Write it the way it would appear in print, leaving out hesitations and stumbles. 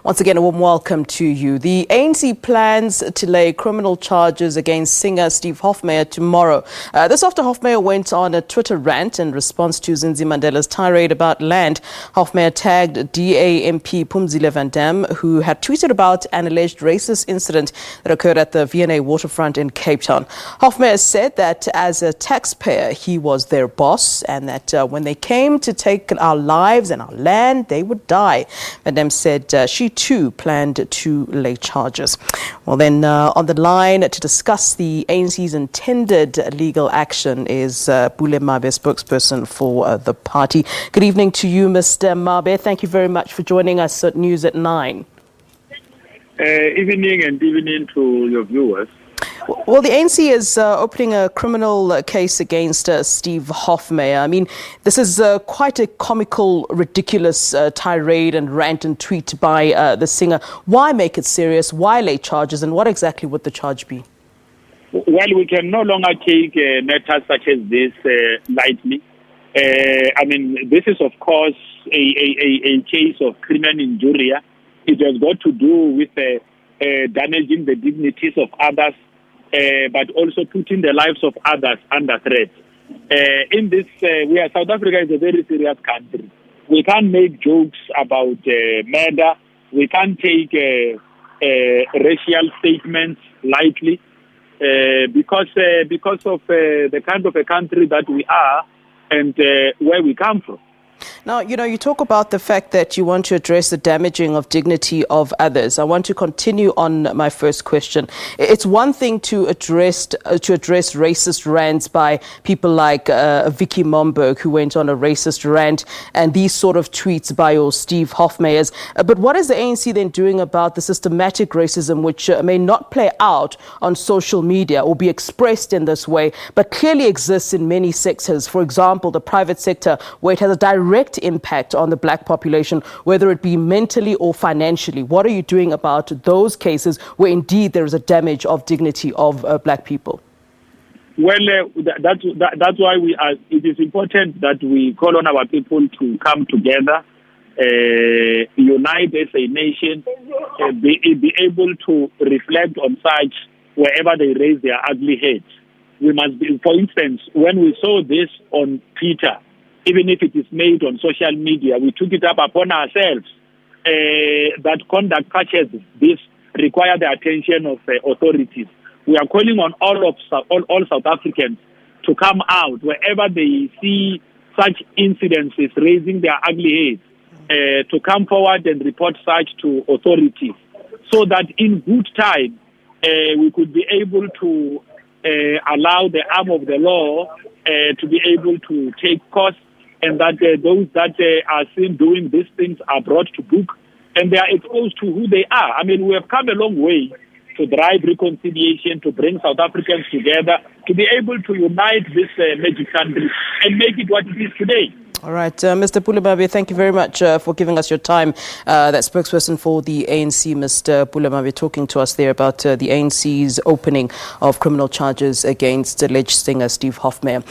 Once again, a warm welcome to you. The ANC plans to lay criminal charges against singer Steve Hofmeyr tomorrow. This after Hofmeyr went on a Twitter rant in response to Zinzi Mandela's tirade about land. Hofmeyr tagged DA MP Phumzile van Dam, who had tweeted about an alleged racist incident that occurred at the V&A waterfront in Cape Town. Hofmeyr said that as a taxpayer, he was their boss and that when they came to take our lives and our land, they would die. Van Dam said she too planned to lay charges. Well, then on the line to discuss the ANC's intended legal action is Mabe, spokesperson for the party. Good evening to you, Mr. Mabe. Thank you very much for joining us at News at 9. Evening and evening to your viewers. Well, the ANC is opening a criminal case against Steve Hofmeyr. I mean, this is quite a comical, ridiculous tirade and rant and tweet by the singer. Why make it serious? Why lay charges? And what exactly would the charge be? Well, we can no longer take matters such as this lightly. I mean, this is, of course, a case of criminal injury. It has got to do with damaging the dignities of others, but also putting the lives of others under threat. In this, South Africa is a very serious country. We can't make jokes about murder. We can't take racial statements lightly because of the kind of a country that we are and where we come from. Now, you talk about the fact that you want to address the damaging of dignity of others. I want to continue on my first question. It's one thing to address racist rants by people like Vicky Momberg, who went on a racist rant, and these sort of tweets by your Steve Hofmeyrs. But what is the ANC then doing about the systematic racism which may not play out on social media or be expressed in this way, but clearly exists in many sectors? For example, the private sector, where it has a direct impact on the black population, whether it be mentally or financially. What are you doing about those cases where indeed there is a damage of dignity of black people? Well, that's why it is important that we call on our people to come together, unite as a nation, be able to reflect on such wherever they raise their ugly heads. We must be, for instance, when we saw this on Twitter, even if it is made on social media, we took it up upon ourselves that conduct such as this require the attention of authorities. We are calling on all South Africans to come out wherever they see such incidences raising their ugly heads, to come forward and report such to authorities, so that in good time we could be able to allow the arm of the law to be able to take course, and that those that are seen doing these things are brought to book and they are exposed to who they are. I mean, we have come a long way to drive reconciliation, to bring South Africans together, to be able to unite this magic country and make it what it is today. All right, Mr. Mabe, thank you very much for giving us your time. That spokesperson for the ANC, Mr. Mabe, talking to us there about the ANC's opening of criminal charges against alleged singer Steve Hofmeyr.